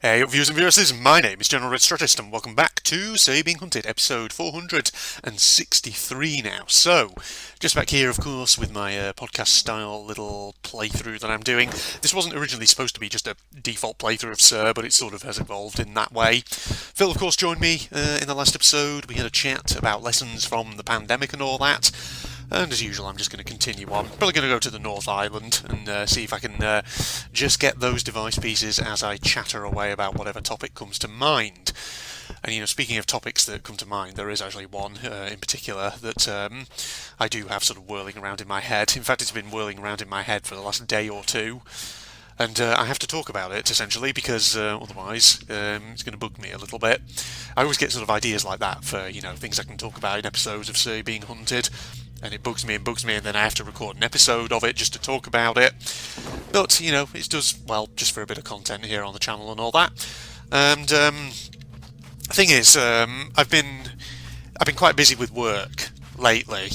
Hey, viewers and viewers, my name is General Red Strategist, and welcome back to Say Being Hunted, episode 463 now. So, just back here, of course, with my podcast-style little playthrough that I'm doing. This wasn't originally supposed to be just a default playthrough of Sir, but it sort of has evolved in that way. Phil, of course, joined me in the last episode. We had a chat about lessons from the pandemic and all that. And as usual, I'm just going to continue on. Probably going to go to the North Island and see if I can just get those device pieces as I chatter away about whatever topic comes to mind. And, speaking of topics that come to mind, there is actually one in particular that I do have sort of whirling around in my head. In fact, it's been whirling around in my head for the last day or two. And I have to talk about it, essentially, because otherwise it's going to bug me a little bit. I always get sort of ideas like that for, things I can talk about in episodes of Say Being Hunted. And it bugs me, and then I have to record an episode of it just to talk about it. But, it does, well, just for a bit of content here on the channel and all that. And the thing is, I've been quite busy with work lately.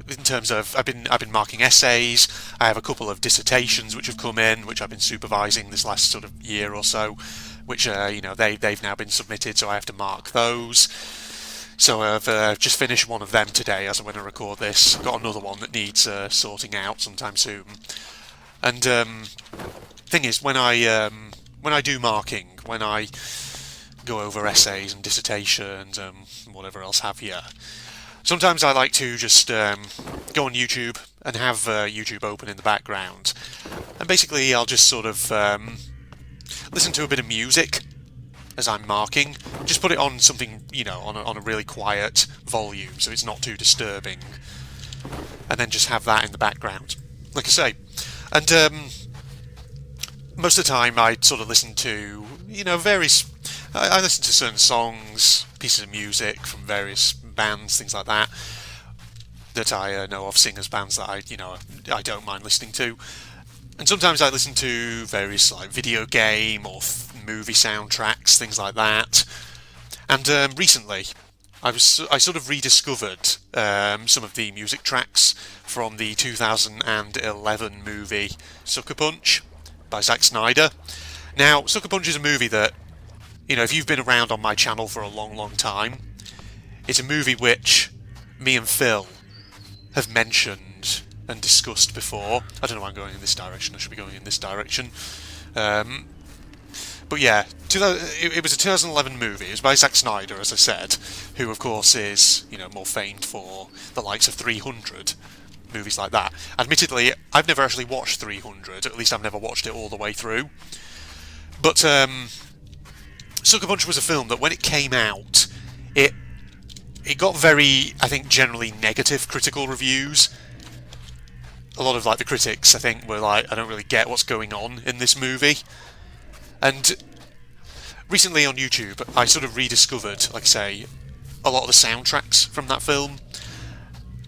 In terms of, I've been marking essays. I have a couple of dissertations which have come in, which I've been supervising this last sort of year or so, which they've now been submitted, so I have to mark those. So I've just finished one of them today as I went to record this. I've got another one that needs sorting out sometime soon. And thing is, when I do marking, when I go over essays and dissertations and whatever else have you, sometimes I like to just go on YouTube and have YouTube open in the background. And basically I'll just sort of listen to a bit of music as I'm marking. Just put it on something, on a really quiet volume so it's not too disturbing. And then just have that in the background, like I say. And most of the time I sort of listen to, various... I listen to certain songs, pieces of music from various bands, things like that, that I know of, singers, bands that I don't mind listening to. And sometimes I listen to various like video game or movie soundtracks, things like that. And recently, I sort of rediscovered some of the music tracks from the 2011 movie Sucker Punch by Zack Snyder. Now, Sucker Punch is a movie that, if you've been around on my channel for a long, long time, it's a movie which me and Phil have mentioned and discussed before. I don't know why I'm going in this direction. I should be going in this direction. But yeah, it was a 2011 movie. It was by Zack Snyder, as I said, who of course is, more famed for the likes of 300, movies like that. Admittedly, I've never actually watched 300, at least I've never watched it all the way through. But Sucker Punch was a film that when it came out, it got very, I think, generally negative critical reviews. A lot of the critics, I think, were like, I don't really get what's going on in this movie. And recently on YouTube, I sort of rediscovered, like I say, a lot of the soundtracks from that film.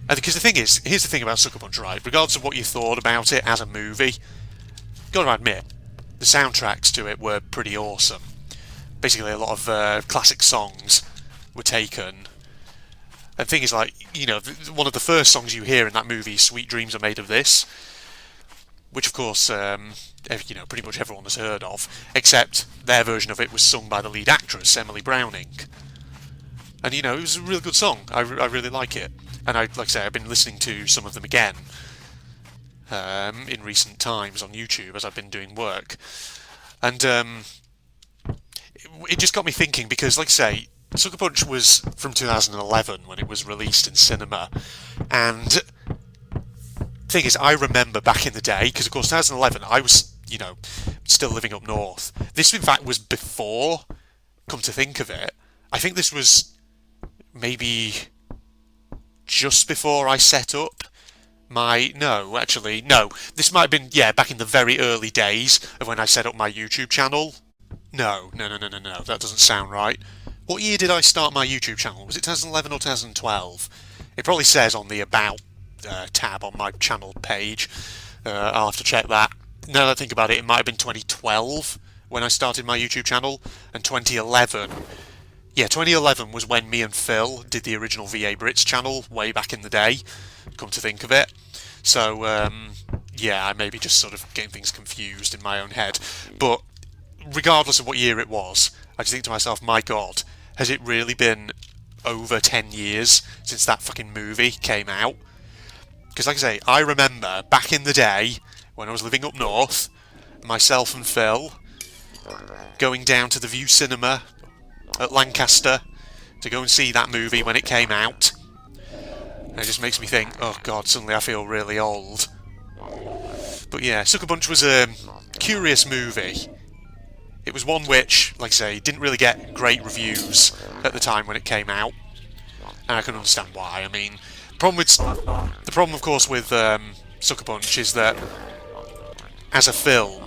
And because the thing is, here's the thing about Sucker Punch, right? Regardless of what you thought about it as a movie, gotta admit, the soundtracks to it were pretty awesome. Basically, a lot of classic songs were taken. And the thing is, one of the first songs you hear in that movie, Sweet Dreams Are Made of This, which of course, pretty much everyone has heard of, except their version of it was sung by the lead actress, Emily Browning. And, it was a really good song. I really like it. And like I say, I've been listening to some of them again in recent times on YouTube as I've been doing work. And it just got me thinking, because, like I say, Sucker Punch was from 2011 when it was released in cinema. And the thing is, I remember back in the day, because of course 2011 I was, still living up north. This in fact was before, come to think of it, I think this was maybe just before I set up no, this might have been, back in the very early days of when I set up my YouTube channel. No, that doesn't sound right. What year did I start my YouTube channel? Was it 2011 or 2012? It probably says on the About tab on my channel page. I'll have to check that. Now that I think about it, it might have been 2012 when I started my YouTube channel, and 2011. Yeah, 2011 was when me and Phil did the original VA Brits channel way back in the day, come to think of it. So, I may be just sort of getting things confused in my own head. But regardless of what year it was, I just think to myself, my God, has it really been over 10 years since that fucking movie came out? Because like I say, I remember back in the day when I was living up north, myself and Phil going down to the View Cinema at Lancaster to go and see that movie when it came out. And it just makes me think, oh God, suddenly I feel really old. But yeah, Sucker Punch was a curious movie. It was one which, like I say, didn't really get great reviews at the time when it came out. And I can understand why. I mean, the problem, of course, with Sucker Punch is that as a film,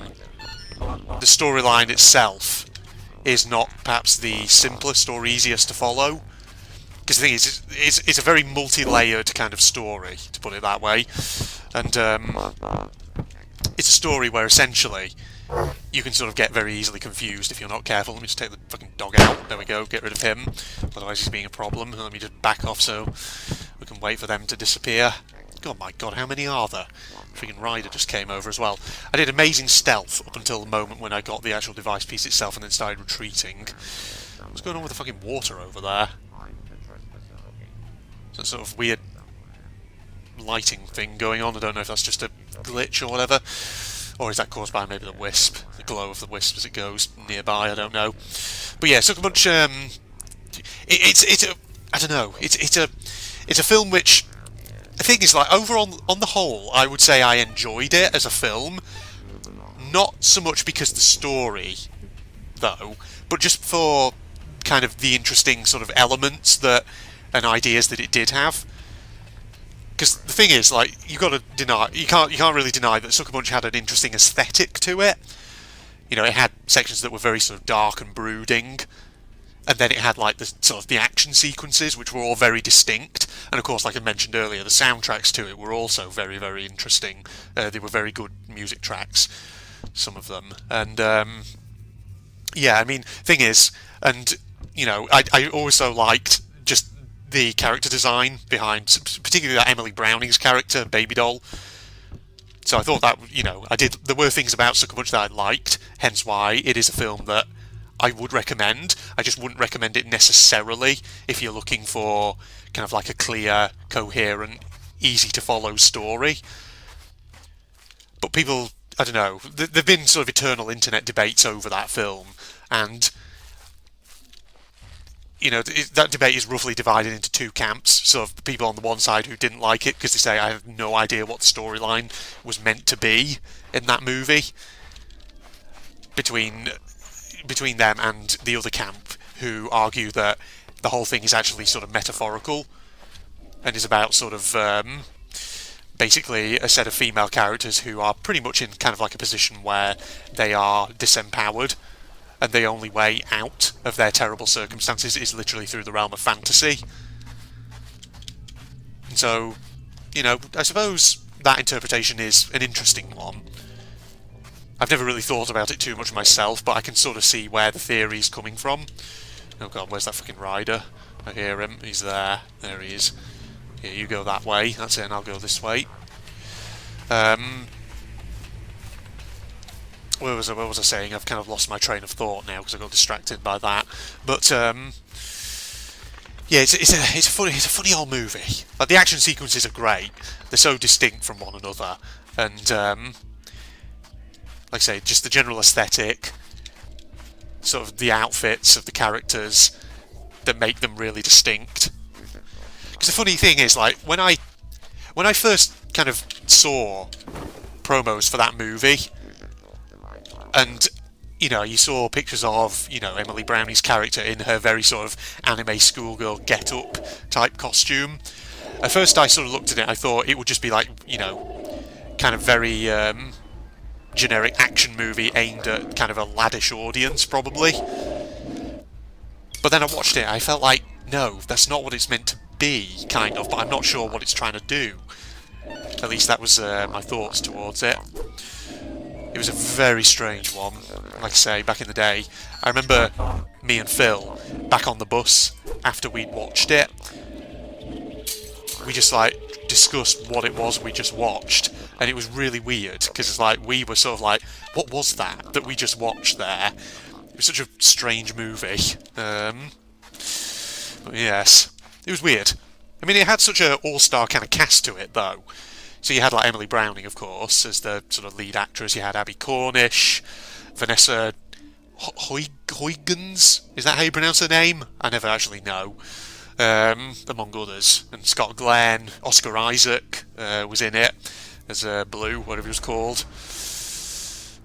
the storyline itself is not perhaps the simplest or easiest to follow. Because the thing is, it's a very multi-layered kind of story, to put it that way. And it's a story where essentially you can sort of get very easily confused if you're not careful. Let me just take the fucking dog out. There we go, get rid of him. Otherwise he's being a problem. Let me just back off so we can wait for them to disappear. Oh my God, how many are there? Freaking Ryder just came over as well. I did amazing stealth up until the moment when I got the actual device piece itself and then started retreating. What's going on with the fucking water over there? That sort of weird lighting thing going on. I don't know if that's just a glitch or whatever. Or is that caused by maybe the wisp? The glow of the wisp as it goes nearby, I don't know. But yeah, Sucker Punch, it's a, I don't know, it's a film which, the thing is, like, overall, on the whole, I would say I enjoyed it as a film. Not so much because the story, though, but just for kind of the interesting sort of elements that and ideas that it did have. Because the thing is, like, you can't really deny that Sucker Punch had an interesting aesthetic to it. You know, it had sections that were very sort of dark and brooding, and then it had like the sort of the action sequences, which were all very distinct. And of course, like I mentioned earlier, the soundtracks to it were also very, very interesting. They were very good music tracks, some of them. And yeah, I mean, thing is, and you know, I also liked just the character design behind, particularly that Emily Browning's character, Baby Doll. So I thought that, you know, there were things about Sucker Punch that I liked, hence why it is a film that I would recommend. I just wouldn't recommend it necessarily if you're looking for kind of like a clear, coherent, easy to follow story. But people, I don't know, there've been sort of eternal internet debates over that film, and you know, that debate is roughly divided into two camps. Sort of the people on the one side who didn't like it because they say, I have no idea what the storyline was meant to be in that movie. Between them and the other camp who argue that the whole thing is actually sort of metaphorical and is about sort of basically a set of female characters who are pretty much in kind of like a position where they are disempowered, and the only way out of their terrible circumstances is literally through the realm of fantasy. And so, you know, I suppose that interpretation is an interesting one. I've never really thought about it too much myself, but I can sort of see where the theory's coming from. Oh God, where's that fucking Rider? I hear him. He's there. There he is. Here, you go that way. That's it, and I'll go this way. What was I saying? I've kind of lost my train of thought now because I got distracted by that. But yeah, it's a funny old movie. Like, the action sequences are great. They're so distinct from one another, and like I say, just the general aesthetic, sort of the outfits of the characters that make them really distinct. Because the funny thing is, like, when I first kind of saw promos for that movie, and you know, you saw pictures of, you know, Emily Browning's character in her very sort of anime schoolgirl get-up type costume. At first I sort of looked at it, I thought it would just be like, you know, kind of very generic action movie aimed at kind of a laddish audience, probably. But then I watched it, I felt like, no, that's not what it's meant to be, kind of, but I'm not sure what it's trying to do. At least that was my thoughts towards it. It was a very strange one, like I say, back in the day. I remember me and Phil, back on the bus, after we'd watched it, we just, like, discussed what it was we just watched, and it was really weird because it's like we were sort of like, what was that we just watched there? It was such a strange movie. But yes, it was weird. I mean, it had such a all-star kind of cast to it, though. So you had like Emily Browning, of course, as the sort of lead actress. You had Abby Cornish, Vanessa Huygens. Is that how you pronounce her name? I never actually know. Among others, and Scott Glenn, Oscar Isaac was in it as Blue, whatever he was called.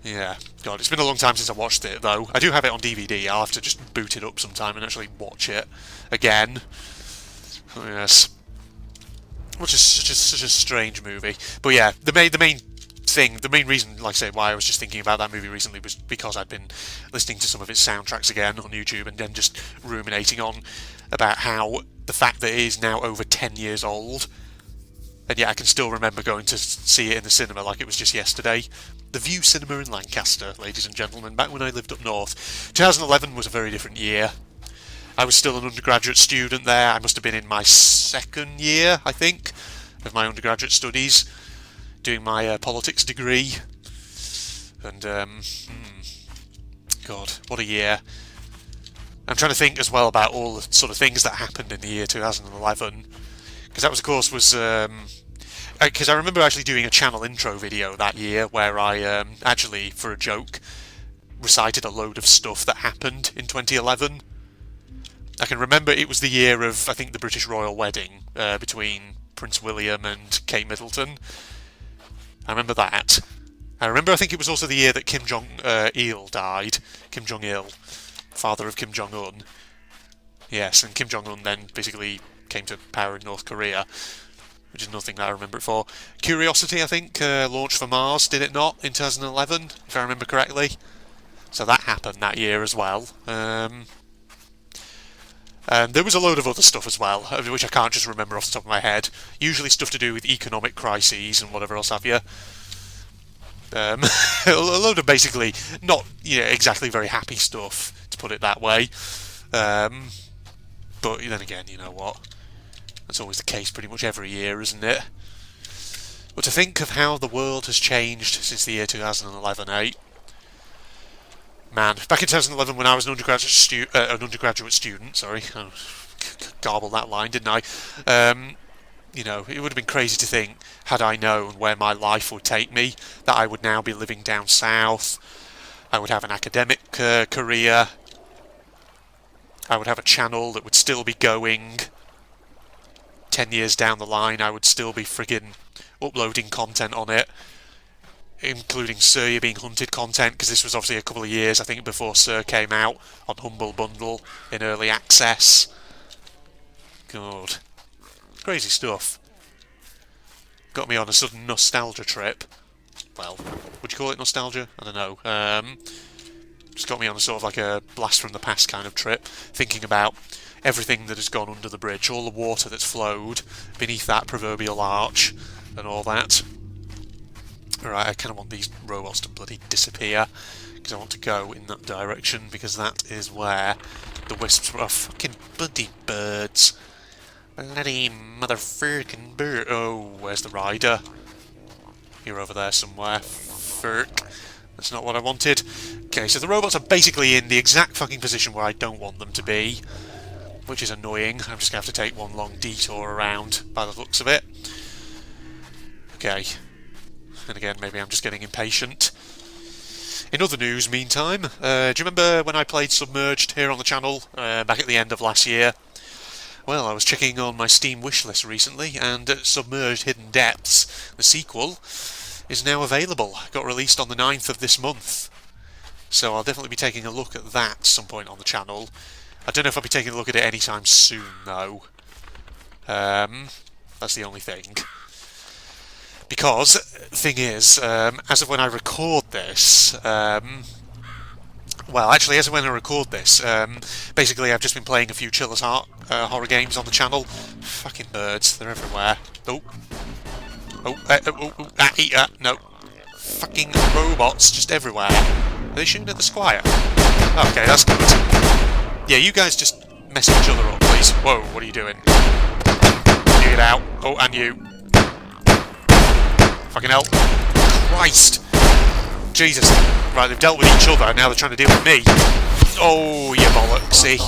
Yeah, God, it's been a long time since I watched it, though. I do have it on DVD. I'll have to just boot it up sometime and actually watch it again. Yes, which is such a strange movie. But yeah, the main reason, like I say, why I was just thinking about that movie recently was because I'd been listening to some of its soundtracks again on YouTube and then just ruminating on about how the fact that it is now over 10 years old, and yet I can still remember going to see it in the cinema like it was just yesterday. The View Cinema in Lancaster, ladies and gentlemen, back when I lived up north. 2011 was a very different year. I was still an undergraduate student there. I must have been in my second year, I think, of my undergraduate studies, doing my politics degree. And, God, what a year. I'm trying to think as well about all the sort of things that happened in the year 2011. Because that was, of course, because I remember actually doing a channel intro video that year where I actually, for a joke, recited a load of stuff that happened in 2011. I can remember it was the year of, I think, the British royal wedding between Prince William and Kate Middleton. I remember that. I think it was also the year that Kim Jong-il died. Kim Jong-il, father of Kim Jong-un. Yes, and Kim Jong-un then basically came to power in North Korea, which is nothing that I remember it for. Curiosity, I think, launched for Mars, did it not, in 2011, if I remember correctly? So that happened that year as well. There was a load of other stuff as well, which I can't just remember off the top of my head. Usually stuff to do with economic crises and whatever else have you. A load of basically not exactly very happy stuff, to put it that way. But then again, you know what? That's always the case pretty much every year, isn't it? But to think of how the world has changed since the year 2011, eh? Man, back in 2011 when I was an undergraduate student, sorry, I garbled that line, didn't I? It would have been crazy to think, had I known where my life would take me, that I would now be living down south, I would have an academic career, I would have a channel that would still be going. 10 years down the line, I would still be friggin' uploading content on it, including Sir You're Being Hunted content, because this was obviously a couple of years, I think, before Sir came out on Humble Bundle in early access. God. Crazy stuff. Got me on a sudden nostalgia trip. Well, would you call it nostalgia? I don't know. Just got me on a sort of like a blast from the past kind of trip, thinking about everything that has gone under the bridge, all the water that's flowed beneath that proverbial arch, and all that. Alright, I kind of want these robots to bloody disappear, because I want to go in that direction, because that is where the wisps are. Fucking bloody birds. Bloody motherfucking bird. Oh, where's the rider? You're over there somewhere. Furk. That's not what I wanted. Okay, so the robots are basically in the exact fucking position where I don't want them to be, which is annoying. I'm just going to have to take one long detour around by the looks of it. Okay. And again, maybe I'm just getting impatient. In other news, meantime, do you remember when I played Submerged here on the channel back at the end of last year? Well, I was checking on my Steam wishlist recently, and Submerged Hidden Depths, the sequel, is now available. Got released on the 9th of this month. So I'll definitely be taking a look at that at some point on the channel. I don't know if I'll be taking a look at it anytime soon, though. That's the only thing. Because, thing is, as of when I record this, basically I've just been playing a few Chiller's Heart horror games on the channel. Fucking birds, they're everywhere. No. Fucking robots just everywhere. Are they shooting at the Squire? Okay, that's good. Yeah, you guys just mess each other up, please. Whoa, what are you doing? You get out. Oh, and you. Fucking hell. Christ. Jesus. Right, they've dealt with each other, now they're trying to deal with me. Oh, you bollocksy.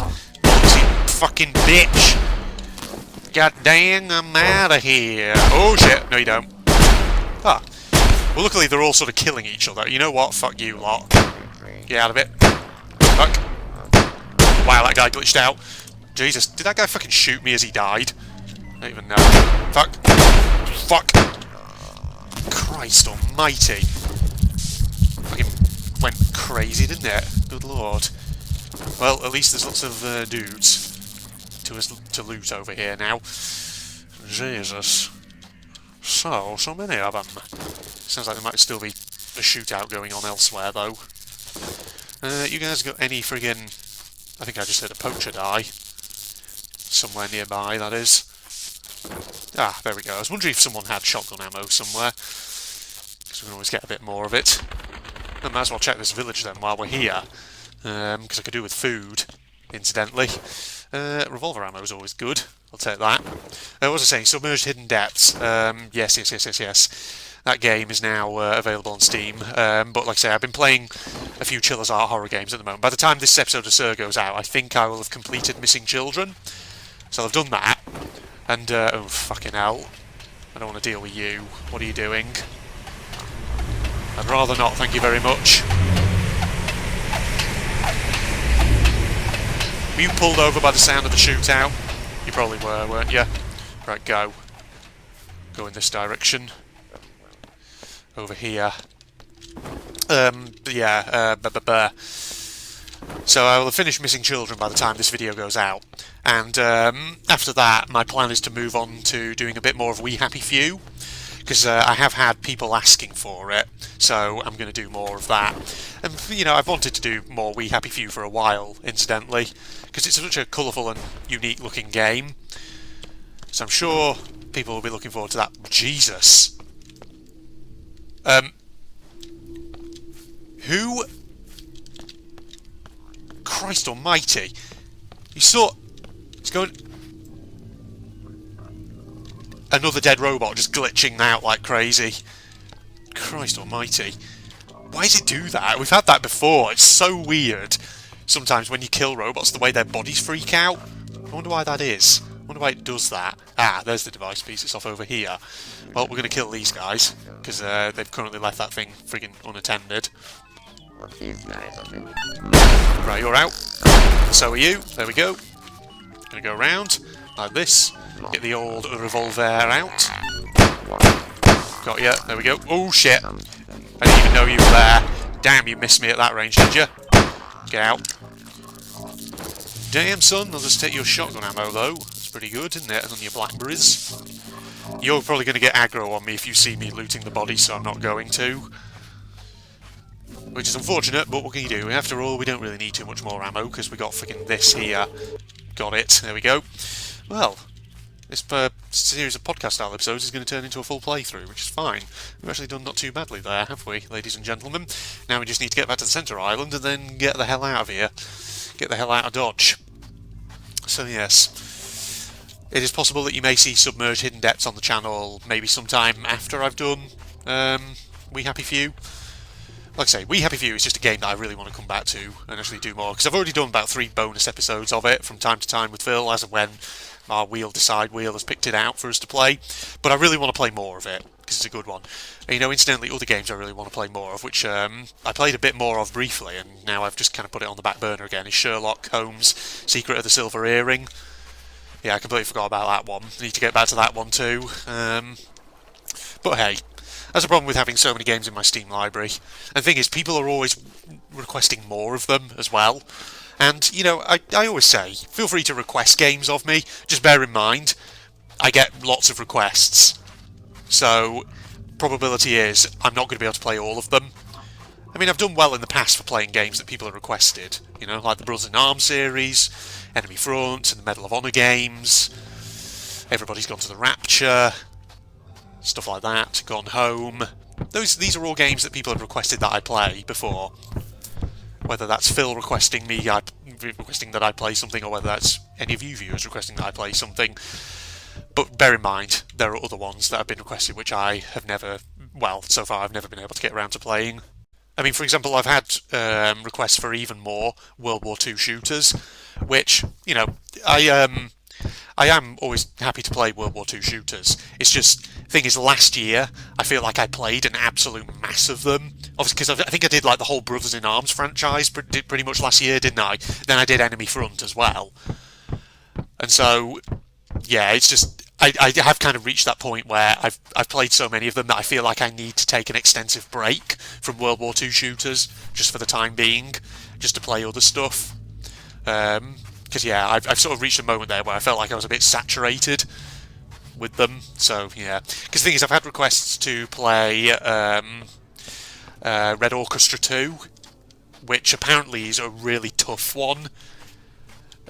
Bollocksy fucking bitch. God dang, I'm out of here. Oh shit, no you don't. Ah. Well, luckily they're all sort of killing each other. You know what? Fuck you lot. Get out of it. Fuck. Wow, that guy glitched out. Jesus, did that guy fucking shoot me as he died? I don't even know. Fuck. Fuck. Christ almighty. Fucking went crazy, didn't it? Good lord. Well, at least there's lots of dudes to loot over here now. Jesus. So many of them. Sounds like there might still be a shootout going on elsewhere, though. You guys got any friggin... I think I just heard a poacher die. Somewhere nearby, that is. Ah, there we go. I was wondering if someone had shotgun ammo somewhere. Because we can always get a bit more of it. I might as well check this village then while we're here. Because I could do with food, incidentally. Revolver ammo is always good. I'll take that. What was I saying? Submerged Hidden Depths. Yes. That game is now available on Steam. But like I say, I've been playing a few Chiller's Art horror games at the moment. By the time this episode of Sir goes out, I think I will have completed Missing Children. So I've done that. And, oh fucking hell. I don't want to deal with you. What are you doing? I'd rather not, thank you very much. Were you pulled over by the sound of the shootout? You probably were, weren't you? Right, go. Go in this direction. Over here. So I will have finished Missing Children by the time this video goes out. And after that, my plan is to move on to doing a bit more of We Happy Few. Because I have had people asking for it, so I'm going to do more of that. And, you know, I've wanted to do more We Happy Few for a while, incidentally, because it's such a colourful and unique-looking game. So I'm sure people will be looking forward to that. Jesus! Who? Christ almighty! You saw... It's going... Another dead robot just glitching out like crazy. Christ almighty. Why does it do that? We've had that before. It's so weird. Sometimes when you kill robots, the way their bodies freak out. I wonder why that is. I wonder why it does that. Ah, there's the device piece. It's off over here. Well, we're going to kill these guys, because they've currently left that thing friggin' unattended. Right, you're out. So are you. There we go. Gonna go around like this. Get the old revolver out. Got ya. There we go. Oh shit! I didn't even know you were there. Damn, you missed me at that range, did you? Get out. Damn, son. I'll just take your shotgun ammo though. It's pretty good, isn't it? And on your blackberries. You're probably going to get aggro on me if you see me looting the body, so I'm not going to. Which is unfortunate, but what can you do? After all, we don't really need too much more ammo, because we got freaking this here. Got it. There we go. Well, this series of podcast-style episodes is going to turn into a full playthrough, which is fine. We've actually done not too badly there, have we, ladies and gentlemen? Now we just need to get back to the centre island and then get the hell out of here. Get the hell out of Dodge. So yes, it is possible that you may see Submerged Hidden Depths on the channel maybe sometime after I've done We Happy Few. Like I say, We Happy Few is just a game that I really want to come back to and actually do more, because I've already done about 3 bonus episodes of it from time to time with Phil, as and when our Decide Wheel has picked it out for us to play, but I really want to play more of it, because it's a good one. And, you know, incidentally, other games I really want to play more of, which I played a bit more of briefly, and now I've just kind of put it on the back burner again, is Sherlock Holmes' Secret of the Silver Earring. Yeah, I completely forgot about that one. I need to get back to that one too. But hey, that's a problem with having so many games in my Steam library. And the thing is, people are always requesting more of them as well. And, you know, I always say, feel free to request games of me. Just bear in mind, I get lots of requests. So, probability is, I'm not going to be able to play all of them. I mean, I've done well in the past for playing games that people have requested. You know, like the Brothers in Arms series, Enemy Front, and the Medal of Honor games. Everybody's Gone to the Rapture. Stuff like that. Gone Home. These are all games that people have requested that I play before. Whether that's Phil requesting that I play something, or whether that's any of you viewers requesting that I play something. But bear in mind, there are other ones that have been requested which I have never well, so far I've never been able to get around to playing. I mean, for example, I've had requests for even more World War II shooters, which, you know, I am always happy to play World War II shooters. It's just, the thing is, last year, I feel like I played an absolute mass of them. Obviously, because I think I did like the whole Brothers in Arms franchise pretty much last year, didn't I? Then I did Enemy Front as well. And so, yeah, it's just, I have kind of reached that point where I've played so many of them that I feel like I need to take an extensive break from World War II shooters, just for the time being, just to play other stuff. Because, yeah, I've sort of reached a moment there where I felt like I was a bit saturated with them. So, yeah. Because the thing is, I've had requests to play Red Orchestra 2, which apparently is a really tough one.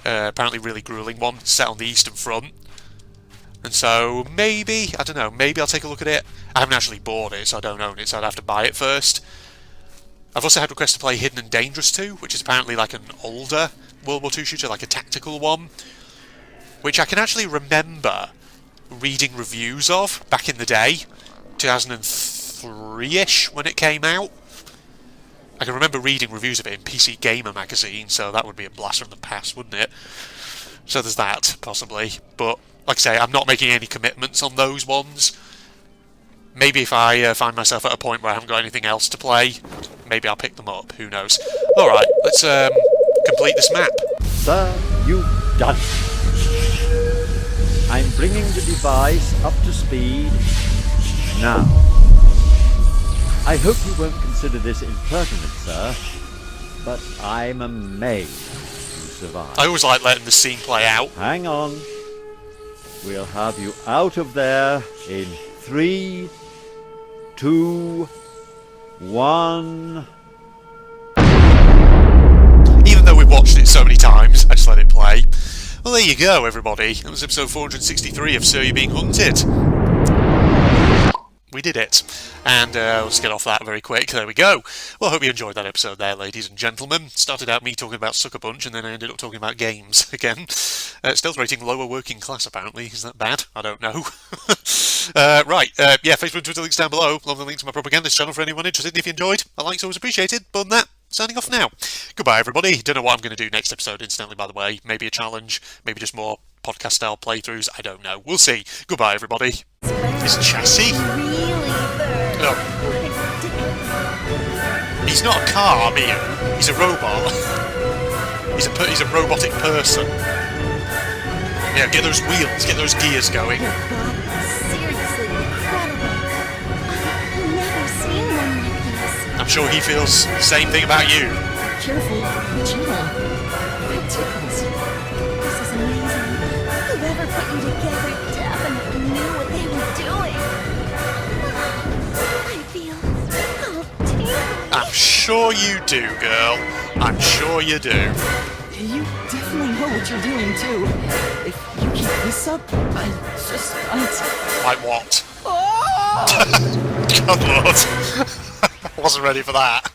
Apparently really grueling one, set on the Eastern Front. And so, maybe, I don't know, maybe I'll take a look at it. I haven't actually bought it, so I don't own it, so I'd have to buy it first. I've also had requests to play Hidden and Dangerous 2, which is apparently like an older World War II shooter, like a tactical one, which I can actually remember reading reviews of back in the day, 2003-ish, when it came out. I can remember reading reviews of it in PC Gamer magazine, so that would be a blast from the past, wouldn't it? So there's that, possibly. But, like I say, I'm not making any commitments on those ones. Maybe if I find myself at a point where I haven't got anything else to play, maybe I'll pick them up, who knows. Alright, let's complete this map. Sir, you've done it. I'm bringing the device up to speed now. I hope you won't consider this impertinent, sir, but I'm amazed you survived. I always like letting the scene play out. Hang on. We'll have you out of there in 3, 2, 1... Even though we've watched it so many times, I just let it play. Well, there you go, everybody. That was episode 463 of Sir, You're Being Hunted. We did it. And let's get off that very quick. There we go. Well, I hope you enjoyed that episode there, ladies and gentlemen. Started out me talking about Sucker Punch, and then I ended up talking about games again. Stealth rating lower working class, apparently. Is that bad? I don't know. Right. Yeah, Facebook and Twitter links down below. Along the link to my propagandist channel for anyone interested. If you enjoyed, a like's always appreciated. But on that, signing off now. Goodbye, everybody. Don't know what I'm going to do next episode, incidentally, by the way. Maybe a challenge. Maybe just more podcast-style playthroughs. I don't know. We'll see. Goodbye, everybody. Is Chassis? No. He's not a car, Mio. He's a robot. He's a robotic person. Yeah, get those wheels, get those gears going. Your body is seriously incredible. I've never seen one like this. I'm sure he feels the same thing about you. Careful, Regina. That tickles. This is amazing. Whoever put you together definitely knew what they were doing. I feel all tingly. I'm sure you do, girl. I'm sure you do. You definitely know what you're doing, too. If you keep this up, I just might... Like what? Oh! God, Lord. I wasn't ready for that.